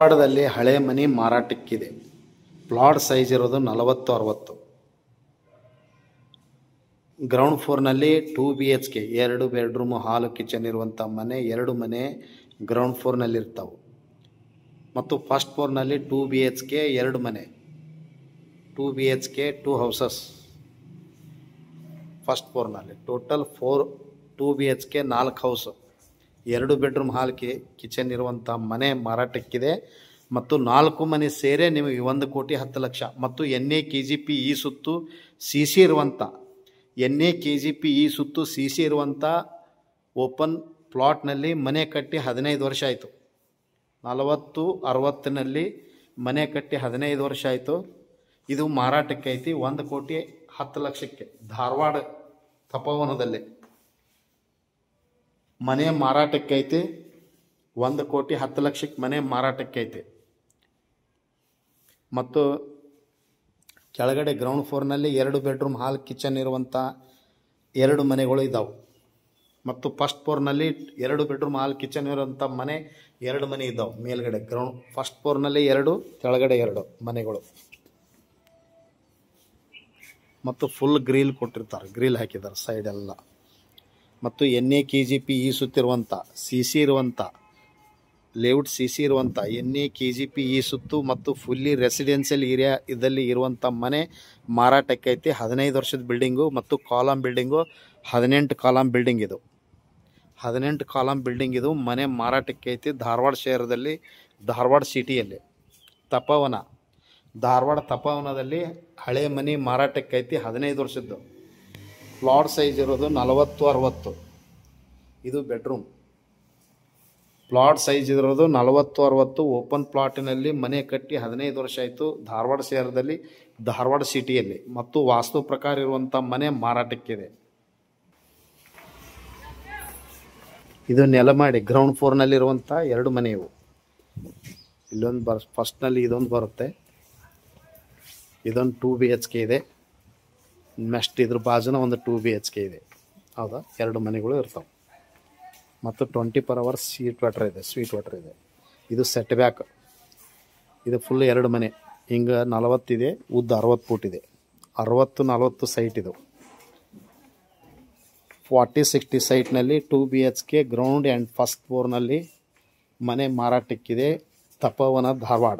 ಧಾರವಾಡದಲ್ಲಿ ಹಳೆ ಮನೆ ಮಾರಾಟಕ್ಕಿದೆ. ಪ್ಲಾಟ್ ಸೈಜ್ ಇರೋದು 40-60. ಗ್ರೌಂಡ್ ಫ್ಲೋರ್ನಲ್ಲಿ 2 BHK 2 ಬೆಡ್ರೂಮು ಹಾಲು ಕಿಚನ್ ಇರುವಂಥ ಮನೆ 2 ಮನೆ ಗ್ರೌಂಡ್ ಫ್ಲೋರ್ನಲ್ಲಿ ಇರ್ತಾವೆ. ಮತ್ತು ಫಸ್ಟ್ ಫ್ಲೋರ್ನಲ್ಲಿ 2 BHK 2 ಮನೆ 2 BHK 2 ಹೌಸಸ್ ಫಸ್ಟ್ ಫ್ಲೋರ್ನಲ್ಲಿ. Total 2 BHK 4 house 2 bedroom hall kitchen ಇರುವಂಥ ಮನೆ ಮಾರಾಟಕ್ಕಿದೆ. ಮತ್ತು 4 ಮನೆ ಸೇರೇ ನಿಮಗೆ 1,10,00,000 ಮತ್ತು NA/KGP ಈ ಸುತ್ತು CC ಇರುವಂಥ NA/KGP CC ಇರುವಂಥ ಓಪನ್ ಪ್ಲಾಟ್ನಲ್ಲಿ ಮನೆ ಕಟ್ಟಿ 15 ವರ್ಷ ಆಯಿತು. 40-60ನಲ್ಲಿ ಮನೆ ಕಟ್ಟಿ 15 ವರ್ಷ ಆಯಿತು. ಇದು ಮಾರಾಟಕ್ಕೆ ಐತಿ 1,10,00,000ಕ್ಕೆ. ಧಾರವಾಡ ತಪೋವನದಲ್ಲಿ ಮನೆ ಮಾರಾಟಕ್ಕೆ ಐತಿ. 1,10,00,000ಕ್ಕೆ ಮನೆ ಮಾರಾಟಕ್ಕೆ ಐತಿ. ಮತ್ತು ಕೆಳಗಡೆ ಗ್ರೌಂಡ್ ಫ್ಲೋರ್ನಲ್ಲಿ 2 ಬೆಡ್ರೂಮ್ ಹಾಲ್ ಕಿಚನ್ ಇರುವಂಥ 2 ಮನೆಗಳು ಇದ್ದಾವೆ. ಮತ್ತು ಫಸ್ಟ್ ಫ್ಲೋರ್ನಲ್ಲಿ 2 ಬೆಡ್ರೂಮ್ ಹಾಲ್ ಕಿಚನ್ ಇರುವಂಥ ಮನೆ 2 ಮನೆ ಇದ್ದಾವೆ. ಮೇಲ್ಗಡೆ ಫಸ್ಟ್ ಫ್ಲೋರ್ನಲ್ಲಿ 2, ಕೆಳಗಡೆ 2 ಮನೆಗಳು. ಮತ್ತು ಫುಲ್ ಗ್ರಿಲ್ ಕೊಟ್ಟಿರ್ತಾರೆ, ಗ್ರಿಲ್ ಹಾಕಿದ್ದಾರೆ ಸೈಡೆಲ್ಲ. ಮತ್ತು NA/KGP ಈ ಸುತ್ತಿರುವಂಥ CC ಇರುವಂಥ ಲೇಔಟ್ CC ಇರುವಂಥ NA/KGP ಈ ಸುತ್ತು ಮತ್ತು ಫುಲ್ಲಿ ರೆಸಿಡೆನ್ಷಿಯಲ್ ಏರಿಯಾ ಇದರಲ್ಲಿ ಇರುವಂಥ ಮನೆ ಮಾರಾಟಕ್ಕೆ ಐತಿ. 15 ವರ್ಷದ ಬಿಲ್ಡಿಂಗು ಮತ್ತು ಕಾಲಮ್ ಬಿಲ್ಡಿಂಗು 18 ಕಾಲಮ್ ಬಿಲ್ಡಿಂಗ್ ಇದು. 18 ಕಾಲಮ್ ಬಿಲ್ಡಿಂಗ್ ಇದು ಮನೆ ಮಾರಾಟಕ್ಕೆ ಐತಿ. ಧಾರವಾಡ ಶಹರದಲ್ಲಿ, ಧಾರವಾಡ ಸಿಟಿಯಲ್ಲಿ ತಪೋವನ, ಧಾರವಾಡ ತಪೋವನದಲ್ಲಿ ಹಳೆ ಮನೆ ಮಾರಾಟಕ್ಕೆ ಐತಿ. 15 ವರ್ಷದ್ದು. ಪ್ಲಾಟ್ ಸೈಜ್ ಇರೋದು 40-60. ಇದು ಬೆಡ್ರೂಮ್. ಪ್ಲಾಟ್ ಸೈಜ್ ಇರೋದು 40-60 ಓಪನ್ ಪ್ಲಾಟಿನಲ್ಲಿ ಮನೆ ಕಟ್ಟಿ 15 ವರ್ಷ ಆಯಿತು. ಧಾರವಾಡ ಶಹರದಲ್ಲಿ, ಧಾರವಾಡ ಸಿಟಿಯಲ್ಲಿ ಮತ್ತು ವಾಸ್ತು ಪ್ರಕಾರ ಇರುವಂಥ ಮನೆ ಮಾರಾಟಕ್ಕಿದೆ. ಇದು ನೆಲಮಾಡಿ ಗ್ರೌಂಡ್ ಫ್ಲೋರ್ನಲ್ಲಿರುವಂಥ 2 ಮನೆ ಇವು. ಇಲ್ಲೊಂದು ಫಸ್ಟ್ನಲ್ಲಿ ಇದೊಂದು ಬರುತ್ತೆ. ಇದೊಂದು 2 BHK ಇದೆ. ನೆಕ್ಸ್ಟ್ ಇದ್ರ ಬಾಜುನ ಒಂದು 2 BHK ಇದೆ. ಹೌದಾ, 2 ಮನೆಗಳು ಇರ್ತಾವೆ. ಮತ್ತು 24 hours ಸ್ವೀಟ್ ವಾಟರ್ ಇದೆ. ಇದು ಸೆಟ್ ಬ್ಯಾಕ್. ಇದು ಫುಲ್ 2 ಮನೆ. ಹಿಂಗೆ 40 ಇದೆ, ಉದ್ದ 60 ಫೂಟ್ ಇದೆ. 60-40 ಸೈಟ್ ಇದು. 40-60 ಸೈಟ್ನಲ್ಲಿ 2 BHK ಗ್ರೌಂಡ್ ಆ್ಯಂಡ್ ಫಸ್ಟ್ ಫ್ಲೋರ್ನಲ್ಲಿ ಮನೆ ಮಾರಾಟಕ್ಕಿದೆ. ತಪೋವನ, ಧಾರವಾಡ.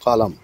ಕಾಲಮ್